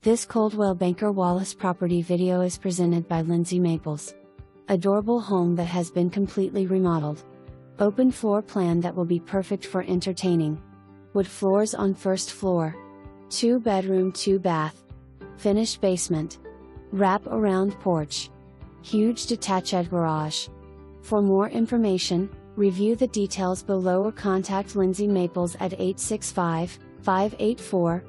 This Coldwell Banker Wallace property video is presented by Lindsay Maples. Adorable home that has been completely remodeled. Open floor plan that will be perfect for entertaining. Wood floors on first floor. 2 bedroom 2 bath. Finished basement. Wrap around porch. Huge detached garage. For more information, review the details below or contact Lindsay Maples at 865-584-4000.